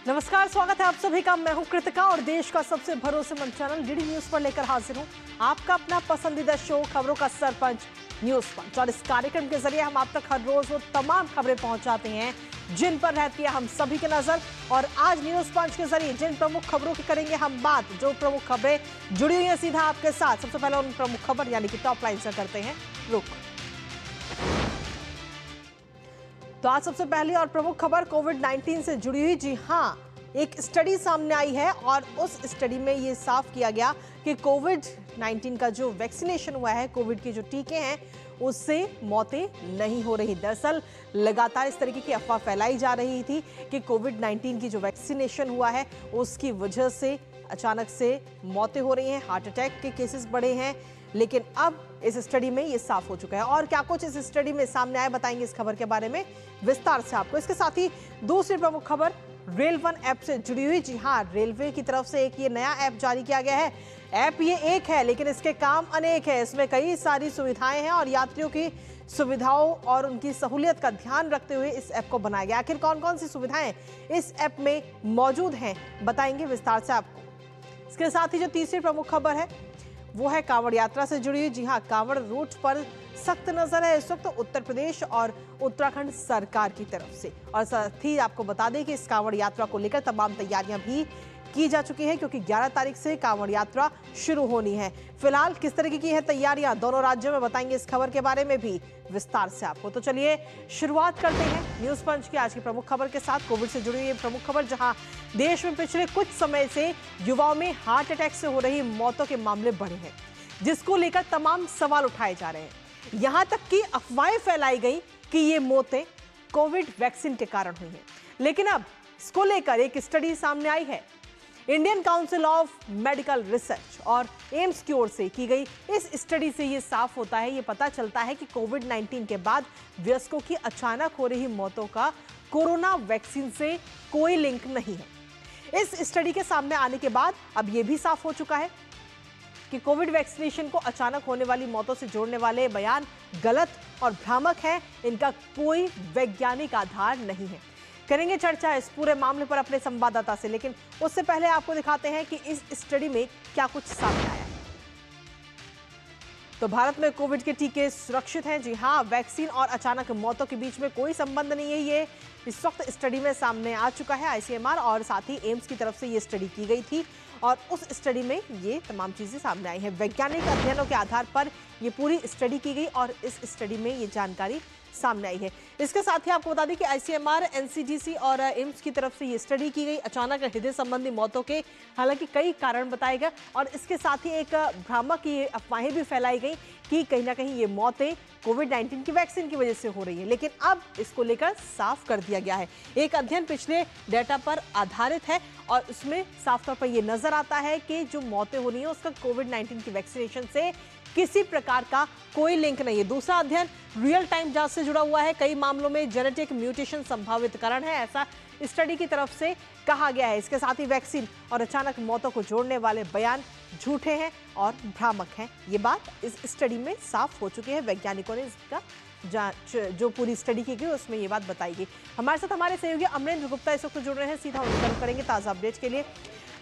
नमस्कार, स्वागत है आप सभी का। मैं हूं कृतिका और देश का सबसे भरोसेमंद चैनल डीडी न्यूज पर लेकर हाजिर हूं आपका अपना पसंदीदा शो खबरों का सरपंच न्यूज पंच। और इस कार्यक्रम के जरिए हम आप तक हर रोज वो तमाम खबरें पहुंचाते हैं जिन पर रहती है हम सभी की नजर। और आज न्यूज पंच के जरिए जिन प्रमुख खबरों की करेंगे हम बात, जो प्रमुख खबरें जुड़ी हुई है सीधा आपके साथ। सबसे पहले उन प्रमुख खबर यानी कि टॉप लाइन से करते हैं रुख। तो आज सबसे पहली और प्रमुख खबर कोविड-19 से जुड़ी हुई। जी हां, एक स्टडी सामने आई है और उस स्टडी में ये साफ किया गया कि कोविड-19 का जो वैक्सीनेशन हुआ है, कोविड के जो टीके हैं, उससे मौतें नहीं हो रही। दरअसल लगातार इस तरीके की अफवाह फैलाई जा रही थी कि कोविड-19 की जो वैक्सीनेशन हुआ है उसकी वजह से अचानक से मौतें हो रही हैं, हार्ट अटैक के केसेस बढ़े हैं। लेकिन अब इस स्टडी में ये साफ हो चुका है। और क्या कुछ इस स्टडी में सामने आया, बताएंगे इस खबर के बारे में विस्तार से आपको। इसके साथ ही दूसरी प्रमुख खबर रेल वन ऐप से जुड़ी हुई। जी हां, रेलवे की तरफ से एक ये नया ऐप जारी किया गया है। ऐप ये एक है लेकिन इसके काम अनेक है। इसमें कई सारी सुविधाएं हैं और यात्रियों की सुविधाओं और उनकी सहूलियत का ध्यान रखते हुए इस ऐप को बनाया गया। आखिर कौन कौन सी सुविधाएं इस ऐप में मौजूद हैं, बताएंगे विस्तार से आपको। इसके साथ ही जो तीसरी प्रमुख खबर है वो है कांवड़ यात्रा से जुड़ी हुई। जी हां, कांवड़ रूट पर सख्त नजर है इस वक्त उत्तर प्रदेश और उत्तराखंड सरकार की तरफ से। और साथ ही आपको बता दें कि इस कांवड़ यात्रा को लेकर तमाम तैयारियां भी की जा चुकी है क्योंकि 11 तारीख से कांवड़ यात्रा शुरू होनी है। फिलहाल किस तरीके की है तैयारियां दोनों राज्यों में, बताएंगे इस खबर के बारे में भी विस्तार से आपको। तो चलिए शुरुआत करते हैं न्यूज पंच की आज की प्रमुख खबर के साथ। कोविड से जुड़ी हुई प्रमुख खबर, जहां देश में पिछले कुछ समय से युवाओं में हार्ट अटैक से हो रही मौतों के मामले बढ़े हैं, जिसको लेकर तमाम सवाल उठाए जा रहे हैं। यहां तक कि अफवाहें फैलाई गई कि ये मौतें कोविड वैक्सीन के कारण हुई हैं। लेकिन अब इसको लेकर एक स्टडी सामने आई है। Indian Council of Medical Research और एम्स की ओर से की गई इस स्टडी से ये साफ होता है, ये पता चलता है कि कोविड-19 के बाद वयस्कों की अचानक हो रही मौतों का कोरोना वैक्सीन से कोई लिंक नहीं है। इस स्टडी के सामने आने के बाद अब ये भी साफ हो चुका है कि कोविड वैक्सीनेशन को अचानक होने वाली मौतों से जोड़ने वाले बयान गलत और भ्रामक हैं। इनका कोई वैज्ञानिक आधार नहीं है। करेंगे चर्चा इस पूरे मामले पर अपने संवाददाता से, लेकिन उससे पहले आपको दिखाते हैं कि इस स्टडी में क्या कुछ सामने आया है। तो भारत में कोविड के टीके सुरक्षित हैं। जी हां, वैक्सीन और अचानक मौतों के बीच में कोई संबंध नहीं है। ये इस वक्त स्टडी में सामने आ चुका है। आईसीएमआर और साथ ही एम्स की तरफ से ये स्टडी की गई थी और उस स्टडी में ये तमाम चीजें सामने आई हैं। वैज्ञानिक अध्ययनों के आधार पर ये पूरी स्टडी की गई और इस स्टडी में ये जानकारी सामने आई है। इसके साथ ही आपको बता दें कि आईसीएमआर, एनसीडीसी और एम्स की तरफ से ये स्टडी की गई अचानक हृदय संबंधी मौतों के हालांकि कई कारण बताए गए और इसके साथ ही एक भ्रामक ये अफवाहें भी फैलाई गई कि कहीं ना कहीं ये मौतें कोविड-19 की वैक्सीन की वजह से हो रही है। लेकिन अब इसको लेकर साफ कर दिया गया है। एक अध्ययन पिछले डेटा पर आधारित है और उसमें साफ तौर पर यह नजर आता है कि जो मौतें हो रही हैं उसका कोविड-19 की वैक्सीनेशन से किसी प्रकार का कोई लिंक नहीं है। दूसरा अध्ययन रियल टाइम जांच से जुड़ा हुआ है। कई मामलों में जेनेटिक म्यूटेशन संभावित कारण है, ऐसा स्टडी की तरफ से कहा गया है। इसके साथ ही वैक्सीन और अचानक मौतों को जोड़ने वाले बयान झूठे हैं और भ्रामक हैं। ये बात इस स्टडी में साफ हो चुकी है। वैज्ञानिकों ने इसका जांच जो पूरी स्टडी की गई उसमें ये बात बताई गई। हमारे साथ हमारे सहयोगी अमरेंद्र गुप्ता इस वक्त जुड़ रहे हैं, सीधा उनसे करेंगे ताज़ा अपडेट के लिए।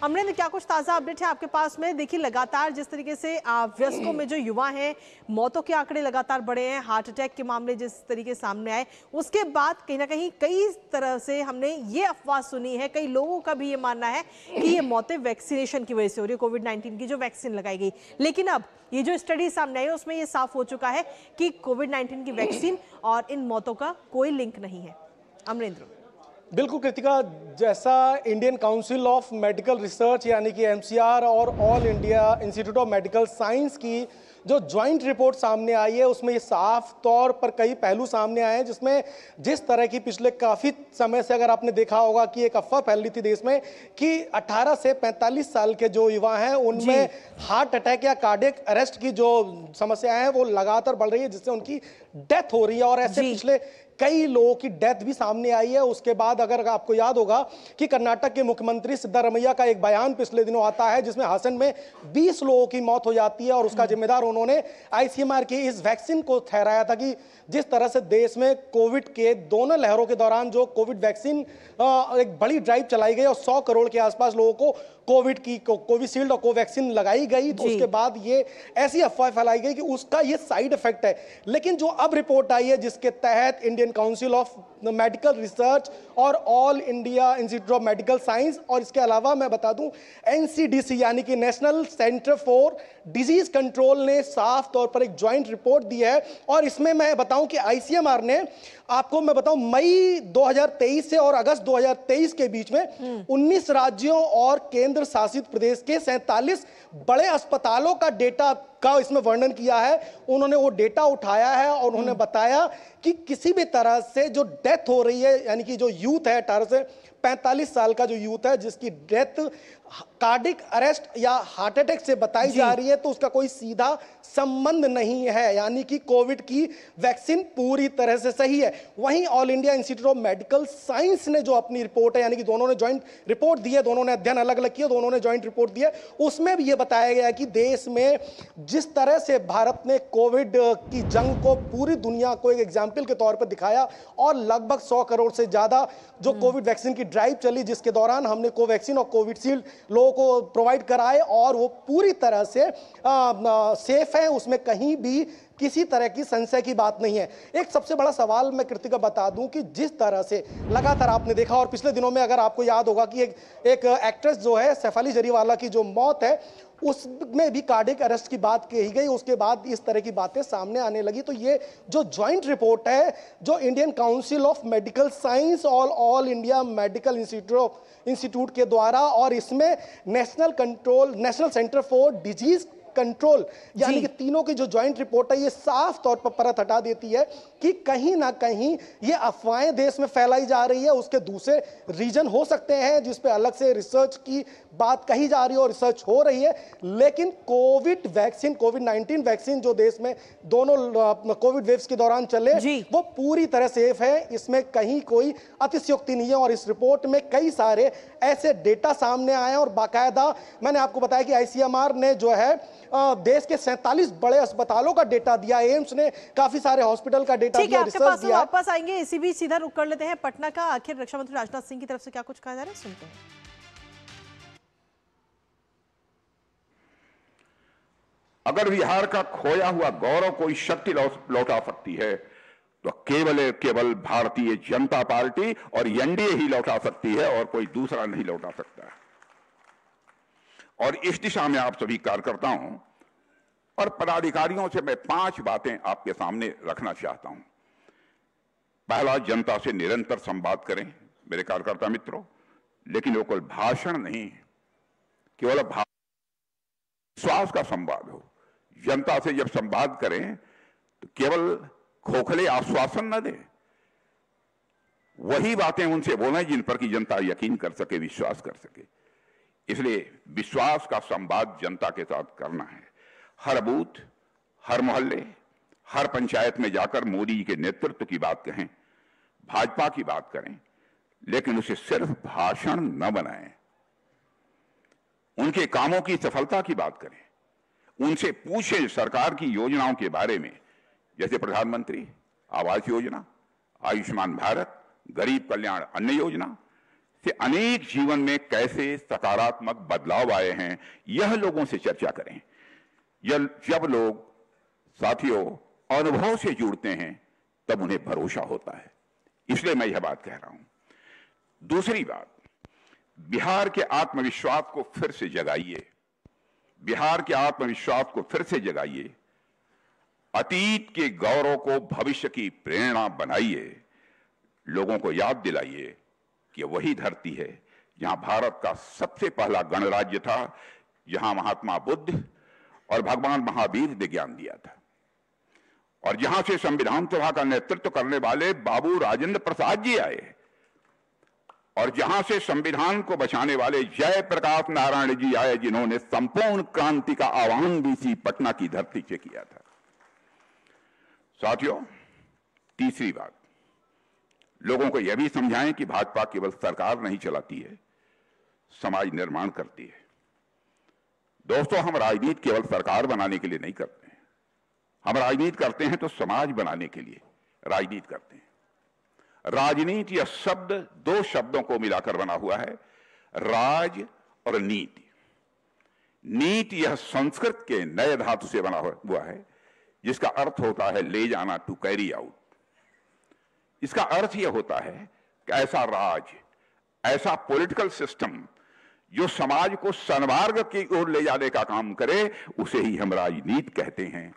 अमरेंद्र, क्या कुछ ताज़ा अपडेट है आपके पास में? देखिए, लगातार जिस तरीके से वयस्कों में जो युवा हैं, मौतों के आंकड़े लगातार बढ़े हैं, हार्ट अटैक के मामले जिस तरीके से सामने आए, उसके बाद कहीं ना कहीं कई तरह से हमने ये अफवाह सुनी है, कई लोगों का भी ये मानना है कि ये मौतें वैक्सीनेशन की वजह से हो रही है, कोविड-19 की जो वैक्सीन लगाई गई। लेकिन अब ये जो स्टडी सामने आई है उसमें ये साफ हो चुका है कि कोविड-19 की वैक्सीन और इन मौतों का कोई लिंक नहीं है। अमरेंद्र। बिल्कुल कृतिका, जैसा Indian Council of Medical research यानी कि एमसीआर और All India Institute of Medical science की जो ज्वाइंट रिपोर्ट सामने आई है उसमें ये साफ तौर पर कई पहलू सामने आए हैं, जिसमें जिस तरह की पिछले काफ़ी समय से अगर आपने देखा होगा कि एक अफवाह फैल रही थी देश में कि 18 से 45 साल के जो युवा हैं उनमें हार्ट अटैक या कार्डियक अरेस्ट की जो समस्याएं हैं वो लगातार बढ़ रही है, जिससे उनकी डेथ हो रही है। और ऐसे पिछले कई लोगों की डेथ भी सामने आई है। उसके बाद अगर आपको याद होगा कि कर्नाटक के मुख्यमंत्री सिद्धारमैया का एक बयान पिछले दिनों आता है जिसमें हासन में 20 लोगों की मौत हो जाती है और उसका जिम्मेदार उन्होंने आईसीएमआर की इस वैक्सीन को ठहराया था कि जिस तरह से देश में कोविड के दोनों लहरों के दौरान जो कोविड वैक्सीन एक बड़ी ड्राइव चलाई गई और 100 करोड़ के आसपास लोगों को कोविड की कोविशील्ड और कोवैक्सीन लगाई गई, तो उसके बाद ये ऐसी अफवाह फैलाई गई कि उसका ये साइड इफेक्ट है। लेकिन जो अब रिपोर्ट आई है जिसके तहत Indian Council of Medical Research और All India Institute of Medical Science और इसके अलावा मैं बता दूं एनसीडीसी यानी कि National Centre for Disease Control ने साफ तौर पर एक ज्वाइंट रिपोर्ट दी है। और इसमें मैं बताऊं कि आईसीएमआर ने आपको मैं बताऊं मई 2023 से और अगस्त 2023 के बीच में 19 राज्यों और केंद्र शासित प्रदेश के 47 बड़े अस्पतालों का डेटा का इसमें वर्णन किया है। उन्होंने वो डेटा उठाया है और उन्होंने बताया कि किसी भी तरह से जो डेथ हो रही है यानी कि जो यूथ है 18 से 45 साल का जो यूथ है जिसकी डेथ कार्डिक अरेस्ट या हार्ट अटैक से बताई जा रही है, तो उसका कोई सीधा संबंध नहीं है, यानी कि कोविड की वैक्सीन पूरी तरह से सही है। वहीं all India Institute of Medical science ने जो अपनी रिपोर्ट है यानी कि दोनों ने ज्वाइंट रिपोर्ट दी है, दोनों ने अध्ययन अलग अलग किया, दोनों ने ज्वाइंट रिपोर्ट दी है, उसमें भी यह बताया गया है कि देश में जिस तरह से भारत ने कोविड की जंग को पूरी दुनिया को एक एग्जाम्पल के तौर पर दिखाया और लगभग 100 करोड़ से ज्यादा जो कोविड वैक्सीन की ड्राइव चली जिसके दौरान हमने कोवैक्सीन और कोविशील्ड लोगों को प्रोवाइड कराए और वो पूरी तरह से सेफ है, उसमें कहीं भी किसी तरह की संशय की बात नहीं है। एक सबसे बड़ा सवाल मैं कृतिका बता दूं कि जिस तरह से लगातार आपने देखा और पिछले दिनों में अगर आपको याद होगा कि एक एक्ट्रेस जो है सैफ अली जरीवाला की जो मौत है उसमें भी कार्डिक अरेस्ट की बात कही गई, उसके बाद इस तरह की बातें सामने आने लगी। तो ये जो ज्वाइंट रिपोर्ट है जो Indian Council of Medical Science और ऑल इंडिया मेडिकल इंस्टीट्यूट के द्वारा और इसमें national Centre for Disease control यानी कि तीनों की जो ज्वाइंट रिपोर्ट है ये साफ तौर पर परत हटा देती है कि कहीं ना कहीं ये अफवाहें देश में फैलाई जा रही है। उसके दूसरे रीजन हो सकते हैं जिस पे अलग से रिसर्च की बात कही जा रही है और रिसर्च हो रही है, लेकिन कोविड-19 वैक्सीन जो देश में दोनों कोविड वेव्स के दौरान चले वो पूरी तरह सेफ है, इसमें कहीं कोई अतिशयोक्ति नहीं है। और इस रिपोर्ट में कई सारे ऐसे डेटा सामने आए और बाकायदा मैंने आपको बताया कि आईसीएमआर ने जो है देश के 47 बड़े अस्पतालों का डेटा दिया, एम्स ने काफी सारे हॉस्पिटल का डेटा दिया, रिसर्च दिया। वापस आएंगे, इसी बीच सीधा रुक कर लेते हैं पटना का। आखिर रक्षा मंत्री राजनाथ सिंह की तरफ से क्या कुछ कहा जा रहा है, सुनते हैं। अगर बिहार का खोया हुआ गौरव कोई शक्ति लौटा सकती है तो केवल भारतीय जनता पार्टी और एनडीए ही लौटा सकती है और कोई दूसरा नहीं लौटा सकता। और इस दिशा में आप सभी कार्यकर्ताओं और पदाधिकारियों से मैं 5 बातें आपके सामने रखना चाहता हूं। पहला, जनता से निरंतर संवाद करें मेरे कार्यकर्ता मित्रों, लेकिन वो केवल भाषण नहीं, केवल विश्वास का संवाद हो। जनता से जब संवाद करें तो केवल खोखले आश्वासन न दें, वही बातें उनसे बोलें जिन पर की जनता यकीन कर सके, विश्वास कर सके। इसलिए विश्वास का संवाद जनता के साथ करना है। हर बूथ, हर मोहल्ले, हर पंचायत में जाकर मोदी जी के नेतृत्व की बात कहें, भाजपा की बात करें, लेकिन उसे सिर्फ भाषण न बनाएं। उनके कामों की सफलता की बात करें, उनसे पूछें सरकार की योजनाओं के बारे में, जैसे प्रधानमंत्री आवास योजना, आयुष्मान भारत, गरीब कल्याण अन्न योजना से अनेक जीवन में कैसे सकारात्मक बदलाव आए हैं, यह लोगों से चर्चा करें। जब लोग साथियों अनुभव से जुड़ते हैं तब उन्हें भरोसा होता है, इसलिए मैं यह बात कह रहा हूं। दूसरी बात, बिहार के आत्मविश्वास को फिर से जगाइए, बिहार के आत्मविश्वास को फिर से जगाइए, अतीत के गौरव को भविष्य की प्रेरणा बनाइए, लोगों को याद दिलाइए कि वही धरती है जहां भारत का सबसे पहला गणराज्य था, जहां महात्मा बुद्ध और भगवान महावीर ने ज्ञान दिया था, और जहां से संविधान सभा का नेतृत्व करने वाले बाबू राजेंद्र प्रसाद जी आए, और जहां से संविधान को बचाने वाले जयप्रकाश नारायण जी आए, जिन्होंने संपूर्ण क्रांति का आह्वान भी इसी पटना की धरती से किया था। साथियों, तीसरी बात, लोगों को यह भी समझाएं कि भाजपा केवल सरकार नहीं चलाती है, समाज निर्माण करती है। दोस्तों, हम राजनीति केवल सरकार बनाने के लिए नहीं करते हैं, हम राजनीति करते हैं तो समाज बनाने के लिए राजनीति करते हैं। राजनीति यह शब्द दो शब्दों को मिलाकर बना हुआ है, राज और नीति। नीति यह संस्कृत के नए धातु से बना हुआ है जिसका अर्थ होता है ले जाना, टू कैरी आउट। इसका अर्थ यह होता है कि ऐसा राज, ऐसा पॉलिटिकल सिस्टम जो समाज को सन्मार्ग की ओर ले जाने का काम करे, उसे ही हम राजनीति कहते हैं।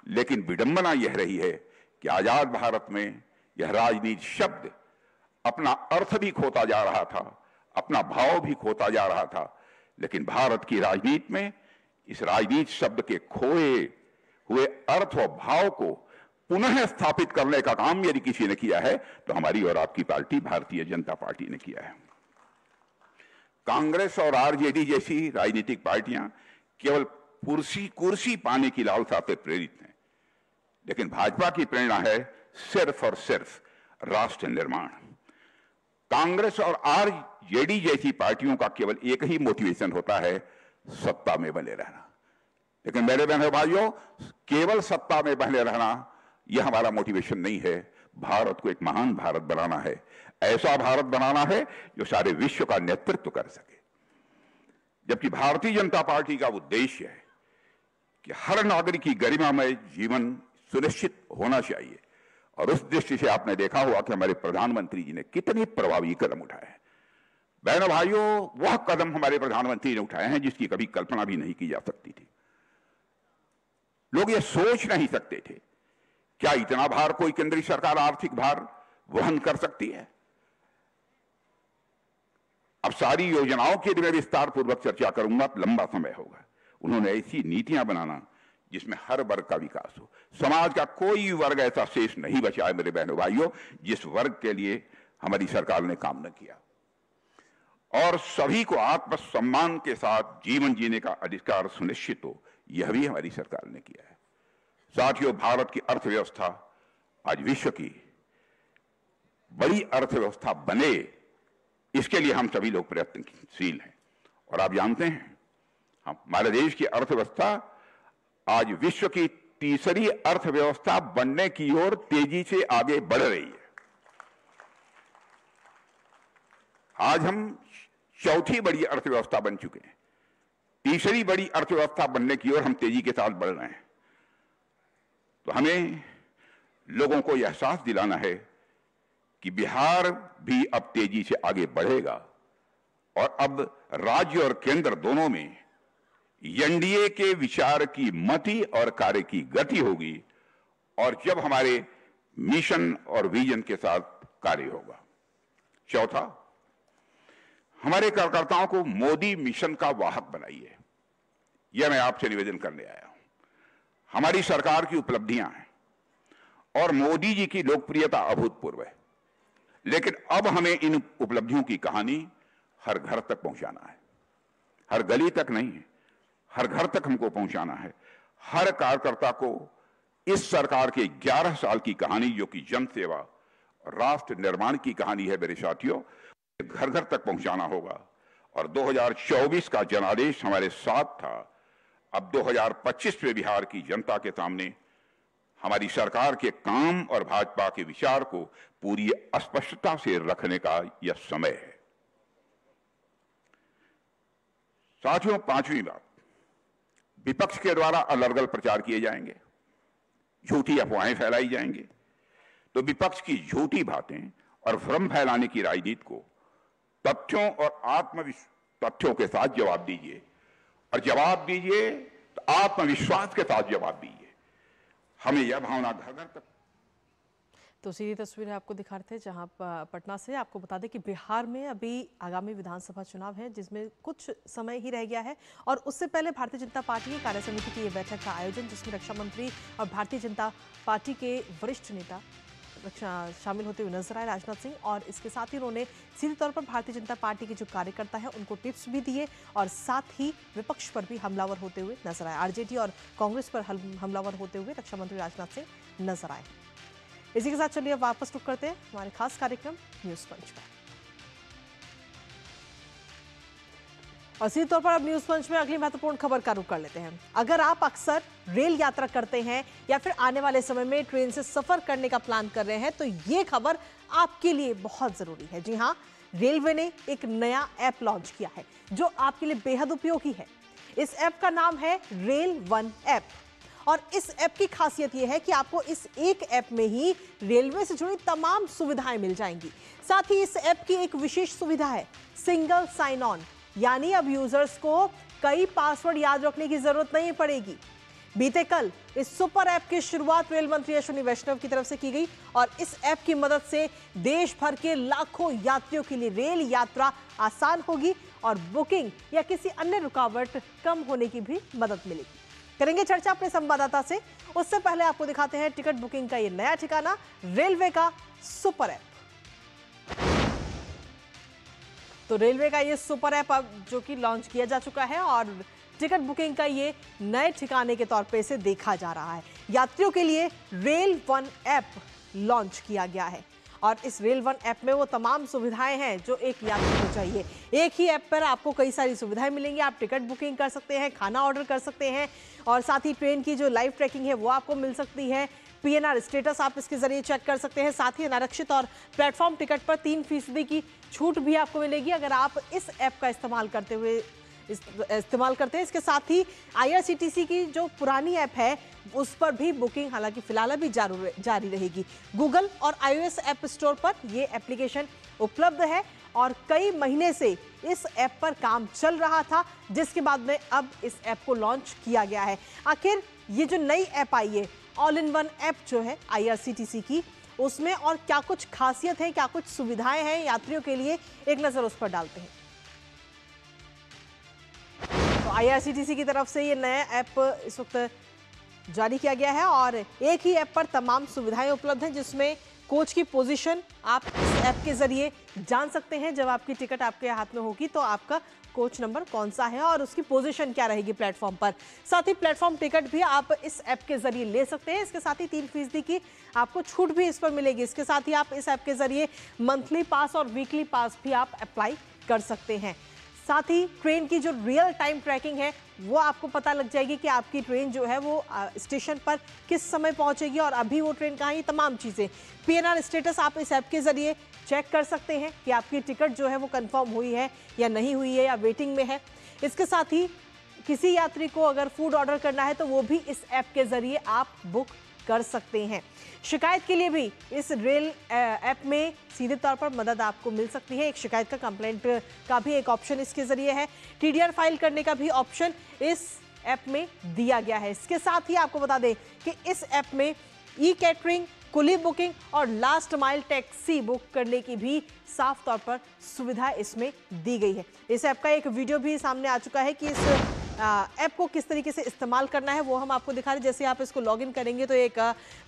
लेकिन विडंबना यह रही है कि आजाद भारत में यह राजनीति शब्द अपना अर्थ भी खोता जा रहा था, अपना भाव भी खोता जा रहा था। लेकिन भारत की राजनीति में इस राजनीति शब्द के खोए हुए अर्थ और भाव को पुनः स्थापित करने का काम यदि किसी ने किया है तो हमारी और आपकी पार्टी भारतीय जनता पार्टी ने किया है। कांग्रेस और आरजेडी जैसी राजनीतिक पार्टियां केवल कुर्सी पाने की लालसा से प्रेरित हैं, लेकिन भाजपा की प्रेरणा है सिर्फ और सिर्फ राष्ट्र निर्माण। कांग्रेस और आरजेडी जैसी पार्टियों का केवल एक ही मोटिवेशन होता है, सत्ता में बने रहना। लेकिन मेरे बहनों भाइयों, केवल सत्ता में बने रहना यह हमारा मोटिवेशन नहीं है। भारत को एक महान भारत बनाना है, ऐसा भारत बनाना है जो सारे विश्व का नेतृत्व कर सके। जबकि भारतीय जनता पार्टी का उद्देश्य है कि हर नागरिक की गरिमामय जीवन सुनिश्चित होना चाहिए, और उस दृष्टि से आपने देखा होगा कि हमारे प्रधानमंत्री जी ने कितने प्रभावी कदम उठाए हैं। बहनों भाइयों, वह कदम हमारे प्रधानमंत्री ने उठाए हैं जिसकी कभी कल्पना भी नहीं की जा सकती थी। लोग ये सोच नहीं सकते थे क्या इतना भार कोई केंद्रीय सरकार आर्थिक भार वहन कर सकती है। अब सारी योजनाओं की मैं विस्तार पूर्वक चर्चा करूंगा तो लंबा समय होगा। उन्होंने ऐसी नीतियां बनाना जिसमें हर वर्ग का विकास हो। समाज का कोई वर्ग ऐसा शेष नहीं बचा है मेरे बहनों भाइयों जिस वर्ग के लिए हमारी सरकार ने काम न किया। और सभी को आत्मसम्मान के साथ जीवन जीने का अधिकार सुनिश्चित हो, यह भी हमारी सरकार ने किया है। साथियों, भारत की अर्थव्यवस्था आज विश्व की बड़ी अर्थव्यवस्था बने, इसके लिए हम सभी लोग प्रयत्नशील हैं। और आप जानते हैं, हमारे देश की अर्थव्यवस्था आज विश्व की तीसरी अर्थव्यवस्था बनने की ओर तेजी से आगे बढ़ रही है। आज हम चौथी बड़ी अर्थव्यवस्था बन चुके हैं, तीसरी बड़ी अर्थव्यवस्था बनने की ओर हम तेजी के साथ बढ़ रहे हैं। तो हमें लोगों को यह एहसास दिलाना है कि बिहार भी अब तेजी से आगे बढ़ेगा, और अब राज्य और केंद्र दोनों में एनडीए के विचार की मति और कार्य की गति होगी, और जब हमारे मिशन और विजन के साथ कार्य होगा। चौथा, हमारे कार्यकर्ताओं को मोदी मिशन का वाहक बनाइए, यह मैं आपसे निवेदन करने आया हूं। हमारी सरकार की उपलब्धियां हैं और मोदी जी की लोकप्रियता अभूतपूर्व है, लेकिन अब हमें इन उपलब्धियों की कहानी हर घर तक पहुंचाना है। हर गली तक नहीं है, हर घर तक हमको पहुंचाना है। हर कार्यकर्ता को इस सरकार के 11 साल की कहानी, जो कि जन सेवा और राष्ट्र निर्माण की कहानी है, मेरे साथियों, घर घर तक पहुंचाना होगा। और 2024 का जनादेश हमारे साथ था। अब 2025 में बिहार की जनता के सामने हमारी सरकार के काम और भाजपा के विचार को पूरी स्पष्टता से रखने का यह समय है। साथियों, पांचवी बात, विपक्ष के द्वारा अलग अलग प्रचार किए जाएंगे, झूठी अफवाहें फैलाई जाएंगी। तो विपक्ष की झूठी बातें और भ्रम फैलाने की राजनीति को तथ्यों और तथ्यों के साथ जवाब दीजिए, और जवाब दीजिए तो आत्मविश्वास के साथ जवाब दीजिए। हमें यह भावना घर घर तक। तो सीधी तस्वीर आपको दिखा रहे थे जहां पटना से। आपको बता दें कि बिहार में अभी आगामी विधानसभा चुनाव है जिसमें कुछ समय ही रह गया है, और उससे पहले भारतीय जनता पार्टी की कार्य समिति की यह बैठक का आयोजन, जिसमें रक्षा मंत्री और भारतीय जनता पार्टी के वरिष्ठ नेता शामिल होते हुए नजर आए, राजनाथ सिंह। और इसके साथ ही उन्होंने सीधे तौर पर भारतीय जनता पार्टी के जो कार्यकर्ता है उनको टिप्स भी दिए, और साथ ही विपक्ष पर भी हमलावर होते हुए नजर आए। आरजेडी और कांग्रेस पर हमलावर होते हुए रक्षा मंत्री राजनाथ सिंह नजर आए। इसी के साथ चलिए अब वापस रुक करते हैं हमारे खास कार्यक्रम न्यूज पंच का। और सीधे तौर पर अब न्यूज पंच में अगली महत्वपूर्ण खबर का रुख कर लेते हैं। अगर आप अक्सर रेल यात्रा करते हैं या फिर आने वाले समय में ट्रेन से सफर करने का प्लान कर रहे हैं तो ये खबर आपके लिए बहुत जरूरी है। जी हाँ, रेलवे ने एक नया ऐप लॉन्च किया है जो आपके लिए बेहद उपयोगी है। इस ऐप का नाम है रेल वन ऐप और इस ऐप की खासियत यह है कि आपको इस एक ऐप में ही रेलवे से जुड़ी तमाम सुविधाएं मिल जाएंगी। साथ ही इस ऐप की एक विशेष सुविधा है सिंगल साइन ऑन, यानी अब यूजर्स को कई पासवर्ड याद रखने की जरूरत नहीं पड़ेगी। बीते कल इस सुपर ऐप की शुरुआत रेल मंत्री अश्विनी वैष्णव की तरफ से की गई और इस ऐप की मदद से देश भर के लाखों यात्रियों के लिए रेल यात्रा आसान होगी और बुकिंग या किसी अन्य रुकावट कम होने की भी मदद मिलेगी। करेंगे चर्चा अपने संवाददाता से। उससे पहले आपको दिखाते हैं टिकट बुकिंग का ये नया ठिकाना, रेलवे का सुपर ऐप। तो रेलवे का ये सुपर ऐप अब जो कि लॉन्च किया जा चुका है और टिकट बुकिंग का ये नए ठिकाने के तौर पे इसे देखा जा रहा है। यात्रियों के लिए रेल वन ऐप लॉन्च किया गया है और इस रेल वन ऐप में वो तमाम सुविधाएं हैं जो एक यात्री को चाहिए। एक ही ऐप पर आपको कई सारी सुविधाएं मिलेंगी। आप टिकट बुकिंग कर सकते हैं, खाना ऑर्डर कर सकते हैं और साथ ही ट्रेन की जो लाइव ट्रैकिंग है वो आपको मिल सकती है। पीएनआर स्टेटस आप इसके जरिए चेक कर सकते हैं। साथ ही अनारक्षित और प्लेटफॉर्म टिकट पर 3% की छूट भी आपको मिलेगी अगर आप इस ऐप का इस्तेमाल करते हैं। इसके साथ ही आईआरसीटीसी की जो पुरानी ऐप है उस पर भी बुकिंग हालांकि फिलहाल अभी जारी रहेगी। गूगल और iOS ऐप स्टोर पर ये एप्लीकेशन उपलब्ध है और कई महीने से इस ऐप पर काम चल रहा था, जिसके बाद में अब इस ऐप को लॉन्च किया गया है। आखिर ये जो नई ऐप आई है ऑल इन वन ऐप जो है आईआरसीटीसी की, उसमें और क्या कुछ खासियत है, क्या कुछ सुविधाएं हैं यात्रियों के लिए, एक नजर उस पर डालते हैं। तो आईआरसीटीसी की तरफ से ये नया ऐप इस वक्त जारी किया गया है और एक ही ऐप पर तमाम सुविधाएं उपलब्ध हैं, जिसमें कोच की पोजीशन आप इस ऐप के जरिए जान सकते हैं। जब आपकी टिकट आपके हाथ में होगी तो आपका कोच नंबर कौन सा है और उसकी पोजीशन क्या रहेगी प्लेटफॉर्म पर। साथ ही प्लेटफॉर्म टिकट भी आप इस ऐप के जरिए ले सकते हैं। इसके साथ ही 3% की आपको छूट भी इस पर मिलेगी। इसके साथ ही आप इस ऐप के जरिए मंथली पास और वीकली पास भी आप अप्लाई कर सकते हैं। साथ ही ट्रेन की जो रियल टाइम ट्रैकिंग है वो आपको पता लग जाएगी कि आपकी ट्रेन जो है वो स्टेशन पर किस समय पहुंचेगी और अभी वो ट्रेन कहाँ है, ये तमाम चीज़ें। पीएनआर स्टेटस आप इस ऐप के जरिए चेक कर सकते हैं कि आपकी टिकट जो है वो कंफर्म हुई है या नहीं हुई है या वेटिंग में है। इसके साथ ही किसी यात्री को अगर फूड ऑर्डर करना है तो वो भी इस ऐप के जरिए आप बुक कर सकते हैं। शिकायत के लिए भी इस रेल ऐप में सीधे तौर पर मदद आपको मिल सकती है। एक शिकायत का कंप्लेंट का भी एक ऑप्शन इसके जरिए है। टीडीआर फाइल करने का भी ऑप्शन इस ऐप में दिया गया है। इसके साथ ही आपको बता दें कि इस ऐप में ई कैटरिंग, कुली बुकिंग और लास्ट माइल टैक्सी बुक करने की भी साफ तौर पर सुविधा इसमें दी गई है। इस ऐप का एक वीडियो भी सामने आ चुका है कि इस ऐप को किस तरीके से इस्तेमाल करना है वो हम आपको दिखा रहे हैं। जैसे आप इसको लॉगिन करेंगे तो एक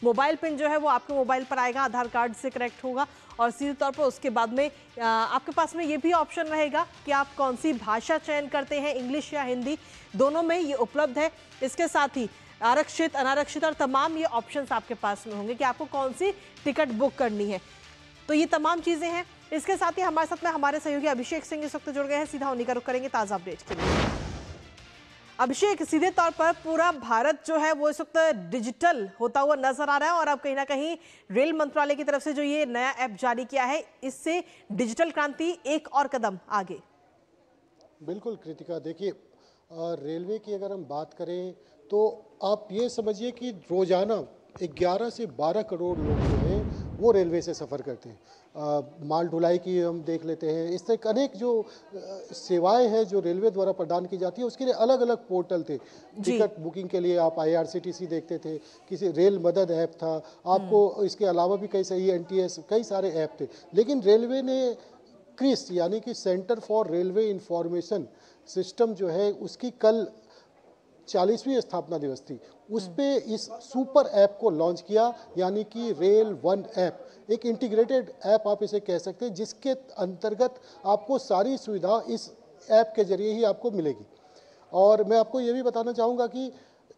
मोबाइल पिन जो है वो आपके मोबाइल पर आएगा, आधार कार्ड से कनेक्ट होगा और सीधे तौर पर उसके बाद में आपके पास में ये भी ऑप्शन रहेगा कि आप कौन सी भाषा चयन करते हैं, इंग्लिश या हिंदी, दोनों में ये उपलब्ध है। इसके साथ ही आरक्षित, अनारक्षित और तमाम ये ऑप्शंस आपके पास में होंगे कि आपको कौन सी टिकट बुक करनी है। तो ये तमाम चीज़ें हैं। इसके साथ ही हमारे साथ में हमारे सहयोगी अभिषेक सिंह इस वक्त जुड़ गए हैं। सीधा उन्हीं का रुख करेंगे ताज़ा अपडेट के लिए। अभिषेक, सीधे तौर पर पूरा भारत जो है वो इस वक्त डिजिटल होता हुआ नजर आ रहा है और अब कहीं ना कहीं रेल मंत्रालय की तरफ से जो ये नया ऐप जारी किया है इससे डिजिटल क्रांति एक और कदम आगे। बिल्कुल कृतिका, देखिए रेलवे की अगर हम बात करें तो आप ये समझिए कि रोजाना 11 से 12 करोड़ लोग जो हैं वो रेलवे से सफ़र करते हैं। माल ढुलाई की हम देख लेते हैं, इस तरह अनेक जो सेवाएं हैं जो रेलवे द्वारा प्रदान की जाती है उसके लिए अलग अलग पोर्टल थे। टिकट बुकिंग के लिए आप आईआरसीटीसी देखते थे, किसी रेल मदद ऐप था, आपको इसके अलावा भी कई सारी एनटीएस, कई सारे ऐप थे। लेकिन रेलवे ने क्रिस यानी कि centre for railway information system जो है उसकी कल 40वीं स्थापना दिवस थी, उस पे इस सुपर ऐप को लॉन्च किया, यानी कि रेल वन ऐप, एक इंटीग्रेटेड ऐप आप इसे कह सकते हैं, जिसके अंतर्गत आपको सारी सुविधा इस ऐप के जरिए ही आपको मिलेगी। और मैं आपको ये भी बताना चाहूँगा कि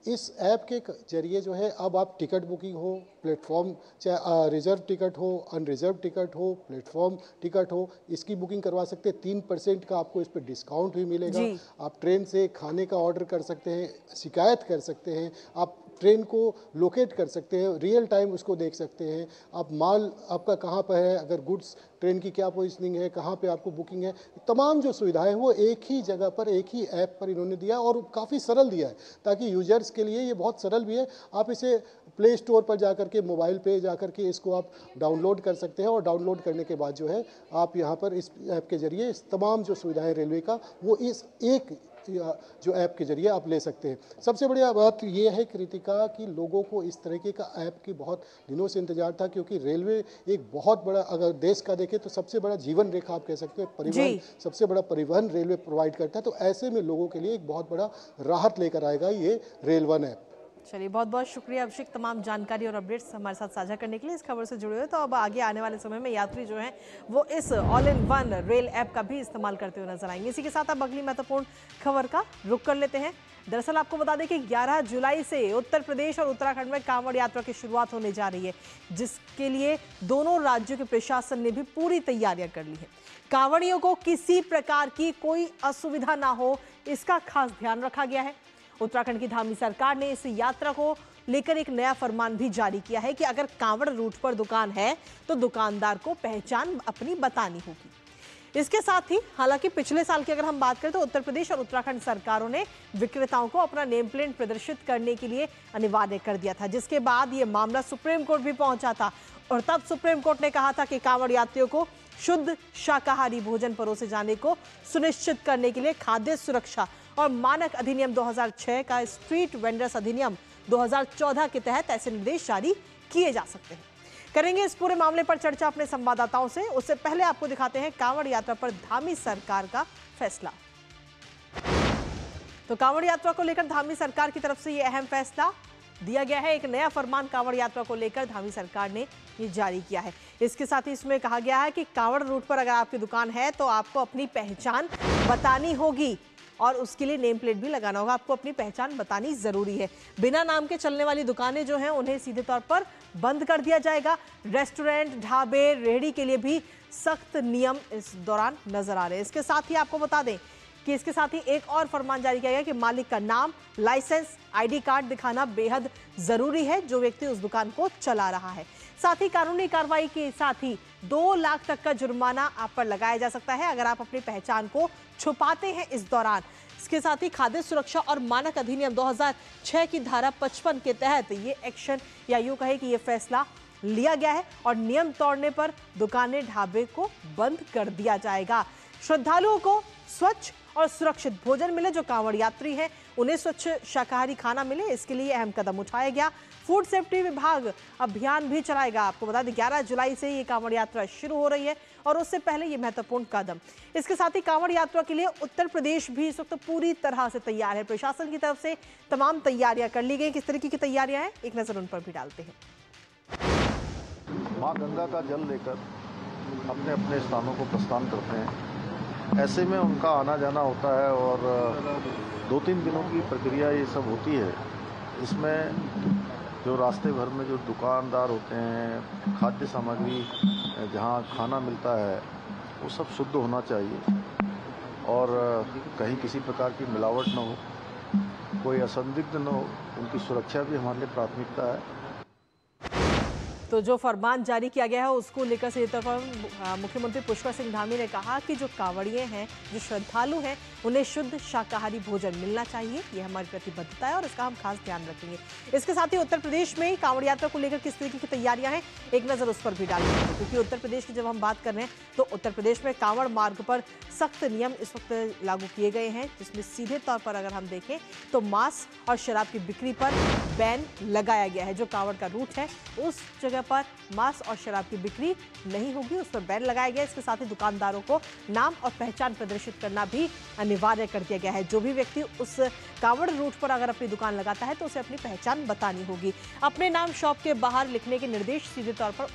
इस ऐप के जरिए जो है अब आप टिकट बुकिंग हो, प्लेटफॉर्म चाहे रिजर्व टिकट हो, अनरिजर्व टिकट हो, प्लेटफॉर्म टिकट हो, इसकी बुकिंग करवा सकते हैं। 3% का आपको इस पर डिस्काउंट भी मिलेगा। आप ट्रेन से खाने का ऑर्डर कर सकते हैं, शिकायत कर सकते हैं, आप ट्रेन को लोकेट कर सकते हैं, रियल टाइम उसको देख सकते हैं, आप माल आपका कहाँ पर है, अगर गुड्स ट्रेन की क्या पोजीशनिंग है, कहाँ पे आपको बुकिंग है, तमाम जो सुविधाएं वो एक ही जगह पर एक ही ऐप पर इन्होंने दिया और काफ़ी सरल दिया है, ताकि यूजर्स के लिए ये बहुत सरल भी है। आप इसे प्ले स्टोर पर जाकर के, मोबाइल पे जाकर के इसको आप डाउनलोड कर सकते हैं और डाउनलोड करने के बाद जो है आप यहाँ पर इस ऐप के जरिए इस तमाम जो सुविधाएं रेलवे का वो इस एक जो ऐप के जरिए आप ले सकते हैं। सबसे बढ़िया बात ये है कृतिका कि लोगों को इस तरीके का ऐप की बहुत दिनों से इंतजार था, क्योंकि रेलवे एक बहुत बड़ा, अगर देश का देखें तो सबसे बड़ा जीवन रेखा आप कह सकते हैं, परिवहन सबसे बड़ा परिवहन रेलवे प्रोवाइड करता है। तो ऐसे में लोगों के लिए एक बहुत बड़ा राहत लेकर आएगा ये रेल वन ऐप। चलिए, बहुत बहुत शुक्रिया अभिषेक तमाम जानकारी और अपडेट्स हमारे साथ साझा करने के लिए। इस खबर से जुड़े हुए तो अब आगे आने वाले समय में यात्री जो हैं वो इस all in one rail app का भी इस्तेमाल करते हुए नजर आएंगे। इसी के साथ अब अगली महत्वपूर्ण खबर का रुख कर लेते हैं। दरअसल आपको बता दें कि 11 जुलाई से उत्तर प्रदेश और उत्तराखंड में कांवड़ यात्रा की शुरुआत होने जा रही है, जिसके लिए दोनों राज्यों के प्रशासन ने भी पूरी तैयारियां कर ली है। कांवड़ियों को किसी प्रकार की कोई असुविधा ना हो, इसका खास ध्यान रखा गया है। उत्तराखंड की धामी सरकार ने इस यात्रा को लेकर एक नया फरमान भी जारी किया है कि अगर कांवड़ रूट पर दुकान है तो दुकानदार को पहचान अपनी बतानी होगी। इसके साथ ही हालांकि पिछले साल की अगर हम बात करें तो उत्तर प्रदेश और उत्तराखंड सरकारों ने विक्रेताओं को अपना नेम प्लेट प्रदर्शित करने के लिए अनिवार्य कर दिया था, जिसके बाद ये मामला सुप्रीम कोर्ट भी पहुंचा था और तब सुप्रीम कोर्ट ने कहा था कि कांवड़ यात्रियों को शुद्ध शाकाहारी भोजन परोसे जाने को सुनिश्चित करने के लिए खाद्य सुरक्षा और मानक अधिनियम 2006 का स्ट्रीट वेंडर्स अधिनियम 2014 के तहत ऐसे निर्देश जारी किए जा सकते हैं। करेंगे इस पूरे मामले पर चर्चा अपने संवाददाताओं से। उससे पहले आपको दिखाते हैं कांवड़ यात्रा पर धामी सरकार का फैसला। तो कांवड़ यात्रा को लेकर धामी सरकार की तरफ से यह अहम फैसला दिया गया है। एक नया फरमान कांवड़ यात्रा को लेकर धामी सरकार ने ये जारी किया है। इसके साथ ही इसमें कहा गया है कि कांवड़ रूट पर अगर आपकी दुकान है तो आपको अपनी पहचान बतानी होगी और उसके लिए नेम प्लेट भी लगाना होगा। आपको अपनी पहचान बतानी जरूरी है। बिना नाम के चलने वाली दुकानें जो हैं उन्हें सीधे तौर पर बंद कर दिया जाएगा। रेस्टोरेंट, ढाबे, रेहड़ी के लिए भी सख्त नियम इस दौरान नजर आ रहे हैं। इसके साथ ही आपको बता दें कि इसके साथ ही एक और फरमान जारी किया गया कि मालिक का नाम, लाइसेंस, आईडी कार्ड दिखाना बेहद जरूरी है जो व्यक्ति उस दुकान को चला रहा है। साथ ही कानूनी कार्रवाई के साथ ही 2 लाख तक का जुर्माना आप पर लगाया जा सकता है अगर आप अपनी पहचान को छुपाते हैं इस दौरान। इसके साथ ही खाद्य सुरक्षा और मानक अधिनियम 2006 की धारा 55 के तहत ये एक्शन या यूं कहे कि ये फैसला लिया गया है और नियम तोड़ने पर दुकानें, ढाबे को बंद कर दिया जाएगा। श्रद्धालुओं को स्वच्छ और सुरक्षित भोजन मिले, जो कांवड़ यात्री हैं उन्हें स्वच्छ शाकाहारी खाना मिले, इसके लिए अहम कदम उठाया गया। फूड सेफ्टी विभाग अभियान भी चलाएगा। आपको बता दें 11 जुलाई से ये कांवड़ यात्रा शुरू हो रही है और उससे पहले ये महत्वपूर्ण कदम। इसके साथ ही कांवड़ यात्रा के लिए उत्तर प्रदेश भी इस वक्त पूरी तरह से तैयार है। प्रशासन की तरफ से तमाम तैयारियां कर ली गई। किस तरीके की तैयारियां हैं, एक नजर उन पर भी डालते हैं। माँ गंगा का जल लेकर अपने अपने स्थानों को प्रस्थान करते हैं। ऐसे में उनका आना जाना होता है और 2-3 दिनों की प्रक्रिया ये सब होती है। इसमें जो रास्ते भर में जो दुकानदार होते हैं, खाद्य सामग्री जहाँ खाना मिलता है वो सब शुद्ध होना चाहिए और कहीं किसी प्रकार की मिलावट न हो, कोई असंदिग्ध न हो। उनकी सुरक्षा भी हमारे लिए प्राथमिकता है। तो जो फरमान जारी किया गया है उसको लेकर सीधे तौर पर मुख्यमंत्री पुष्कर सिंह धामी ने कहा कि जो कांवड़िए हैं, जो श्रद्धालु हैं, उन्हें शुद्ध शाकाहारी भोजन मिलना चाहिए। ये हमारी प्रतिबद्धता है और इसका हम खास ध्यान रखेंगे। इसके साथ ही उत्तर प्रदेश में कांवड़ यात्रा को लेकर किस तरीके की तैयारियां हैं, एक नजर उस पर भी डालेंगे, क्योंकि उत्तर प्रदेश की जब हम बात कर रहे हैं तो उत्तर प्रदेश में कांवड़ मार्ग पर सख्त नियम इस वक्त लागू किए गए हैं, जिसमें सीधे तौर पर अगर हम देखें तो मांस और शराब की बिक्री पर बैन लगाया गया है। जो कांवड़ का रूट है उस जगह पर मांस और शराब की बिक्री नहीं होगी, उस पर बैन लगाया गया। इसके साथ ही दुकानदारों को नाम और पहचान प्रदर्शित करना भी अनिवार्य कर दिया गया है। जो भी व्यक्ति उस कांवड़ रूट पर अगर अपनी दुकान लगाता है तो उसे अपनी पहचान बतानी होगी। अपने नाम शॉप के बाहर लिखने के निर्देश सीधे तौर पर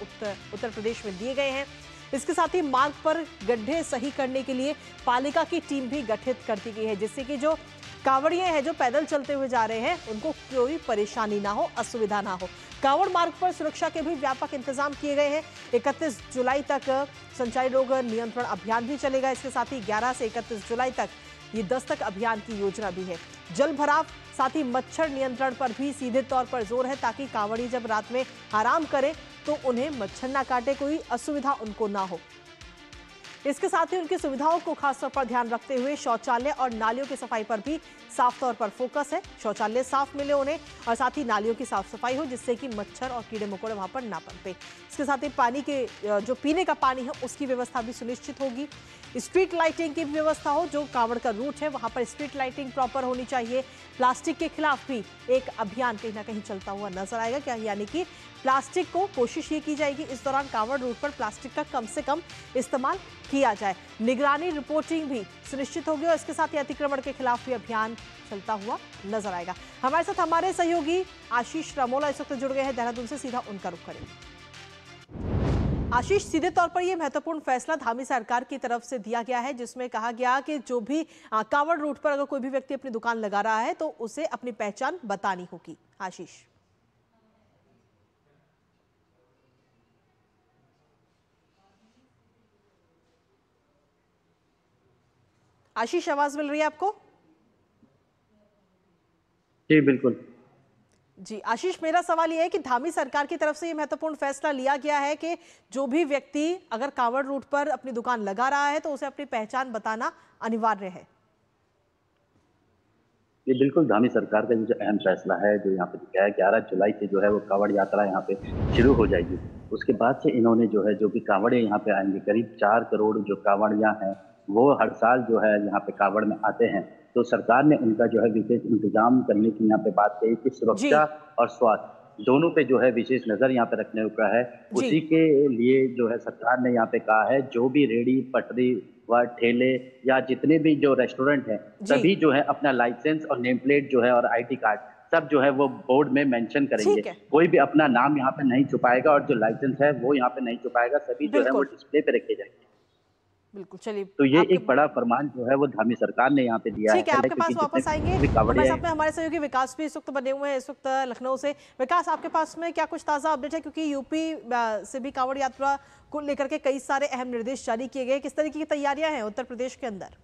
उत्तर प्रदेश में दिए गए हैं। इसके साथ ही मार्ग पर गड्ढे सही करने के लिए पालिका की टीम भी गठित कर दी गई है, जिससे कि जो कांवड़िए हैं जो पैदल चलते हुए जा रहे हैं, उनको कोई परेशानी ना हो, असुविधा ना हो। कांवड़ मार्ग पर सुरक्षा के भी व्यापक इंतजाम किए गए हैं। 31 जुलाई तक संचारी रोग नियंत्रण अभियान भी चलेगा। इसके साथ ही 11 से 31 जुलाई तक ये दस्तक अभियान की योजना भी है। जल भराव साथ ही मच्छर नियंत्रण पर भी सीधे तौर पर जोर है, ताकि कांवड़ी जब रात में आराम करें तो उन्हें मच्छर ना काटे, कोई असुविधा उनको ना हो। इसके साथ ही उनकी सुविधाओं को खासतौर पर ध्यान रखते हुए शौचालय और नालियों की सफाई पर भी साफ तौर पर फोकस है। शौचालय साफ मिले उन्हें और साथ ही नालियों की साफ सफाई हो, जिससे कि मच्छर और कीड़े मकोड़े वहां पर ना पनपे। इसके साथ ही पानी के जो पीने का पानी है उसकी व्यवस्था भी सुनिश्चित होगी। स्ट्रीट लाइटिंग की भी व्यवस्था हो, जो कांवड़ का रूट है वहां पर स्ट्रीट लाइटिंग प्रॉपर होनी चाहिए। प्लास्टिक के खिलाफ भी एक अभियान कहीं ना कहीं चलता हुआ नजर आएगा, क्या यानी कि प्लास्टिक को कोशिश ये की जाएगी इस दौरान कांवड़ रूट पर प्लास्टिक का कम से कम इस्तेमाल किया जाए। निगरानी रिपोर्टिंग भी सुनिश्चित होगी और इसके साथ ही अतिक्रमण के खिलाफ भी अभियान चलता हुआ नजर आएगा। हमारे साथ हमारे सहयोगी आशीष रामोला इस वक्त जुड़ गए हैं देहरादून से, सीधा उनका रुख करेंगे। आशीष, सीधे तौर पर यह महत्वपूर्ण फैसला धामी सरकार की तरफ से दिया गया है, जिसमें कहा गया कि जो भी कांवड़ रूट पर अगर कोई भी व्यक्ति अपनी दुकान लगा रहा है तो उसे अपनी पहचान बतानी होगी। आशीष आशीष आवाज मिल रही है आपको? जी बिल्कुल जी आशीष, मेरा सवाल यह है कि धामी सरकार की तरफ से यह महत्वपूर्ण फैसला लिया गया है कि जो भी व्यक्ति अगर कांवड़ रूट पर अपनी दुकान लगा रहा है तो उसे अपनी पहचान बताना अनिवार्य है। ये बिल्कुल धामी सरकार का जो अहम फैसला है, जो यहाँ पे दिया है 11 जुलाई से जो है वो कांवड़ यात्रा यहाँ पे शुरू हो जाएगी। उसके बाद से इन्होंने जो है जो भी कांवड़े यहाँ पे आएंगे, करीब 4 करोड़ जो कांवड़ियाँ हैं वो हर साल जो है यहाँ पे कांवड़ में आते हैं, तो सरकार ने उनका जो है विशेष इंतजाम करने की यहाँ पे बात कही कि सुरक्षा और स्वास्थ्य दोनों पे जो है विशेष नजर यहाँ पे रखने का है। उसी के लिए जो है सरकार ने यहाँ पे कहा है जो भी रेहड़ी पटरी व ठेले या जितने भी जो रेस्टोरेंट हैं सभी जो है अपना लाइसेंस और नेम प्लेट जो है और ID कार्ड सब जो है वो बोर्ड में मेंशन करेंगे। कोई भी अपना नाम यहाँ पे नहीं छुपाएगा और जो लाइसेंस है वो यहाँ पे नहीं छुपाएगा, सभी जो है वो डिस्प्ले पे रखे जाएंगे। बिल्कुल, चलिए तो ये एक बड़ा फरमान जो है वो धामी सरकार ने यहाँ पे दिया है। ठीक है, आपके पास वापस आएंगे। हमारे साथ में हमारे सहयोगी विकास भी इस वक्त बने हुए हैं इस वक्त लखनऊ से। विकास, आपके पास में क्या कुछ ताजा अपडेट है, क्योंकि यूपी से भी कांवड़ यात्रा को लेकर के कई सारे अहम निर्देश जारी किए गए, किस तरीके की तैयारियां हैं उत्तर प्रदेश के अंदर?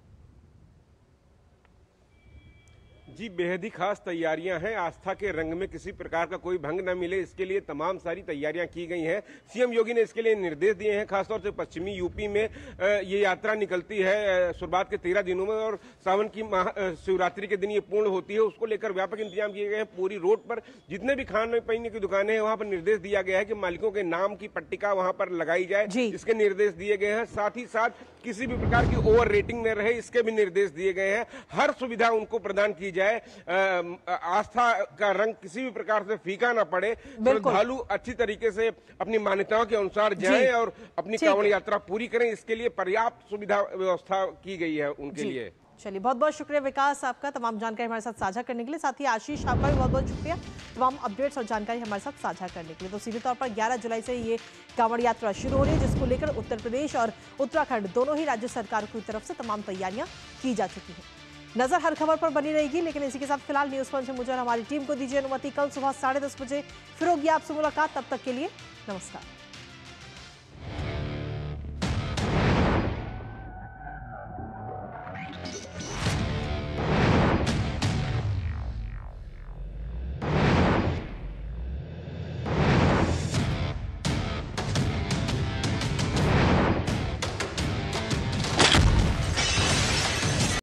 जी बेहद ही खास तैयारियां हैं। आस्था के रंग में किसी प्रकार का कोई भंग न मिले, इसके लिए तमाम सारी तैयारियां की गई हैं। सीएम योगी ने इसके लिए निर्देश दिए हैं। खासतौर से पश्चिमी यूपी में ये यात्रा निकलती है शुरुआत के 13 दिनों में और सावन की शिवरात्रि के दिन ये पूर्ण होती है। उसको लेकर व्यापक इंतजाम किए गए हैं। पूरी रोड पर जितने भी खाने पीने की दुकानें हैं वहां पर निर्देश दिया गया है कि मालिकों के नाम की पट्टिका वहां पर लगाई जाए, इसके निर्देश दिए गए हैं। साथ ही साथ किसी भी प्रकार की ओवर रेटिंग न रहे, इसके भी निर्देश दिए गए हैं। हर सुविधा उनको प्रदान की जाए, आस्था का रंग किसी भी प्रकार से फीका ना पड़े, श्रद्धालु अच्छी तरीके से अपनी मान्यताओं के अनुसार जाएं और अपनी कांवड़ यात्रा पूरी करें। इसके लिए पर्याप्त सुविधा व्यवस्था की गई है उनके लिए। चलिए, बहुत बहुत शुक्रिया विकास आपका तमाम जानकारी हमारे साथ साझा करने के लिए। साथ ही आशीष, आपका भी बहुत बहुत शुक्रिया तमाम अपडेट्स और जानकारी हमारे साथ साझा करने के लिए। तो सीधे तौर पर 11 जुलाई से ये कांवड़ यात्रा शुरू हो रही है, जिसको लेकर उत्तर प्रदेश और उत्तराखंड दोनों ही राज्य सरकारों की तरफ से तमाम तैयारियां की जा चुकी हैं। नजर हर खबर पर बनी रहेगी, लेकिन इसी के साथ फिलहाल न्यूज पंच मुझे और हमारी टीम को दीजिए अनुमति। कल सुबह 10:30 बजे फिर होगी आपसे मुलाकात। तब तक के लिए नमस्कार।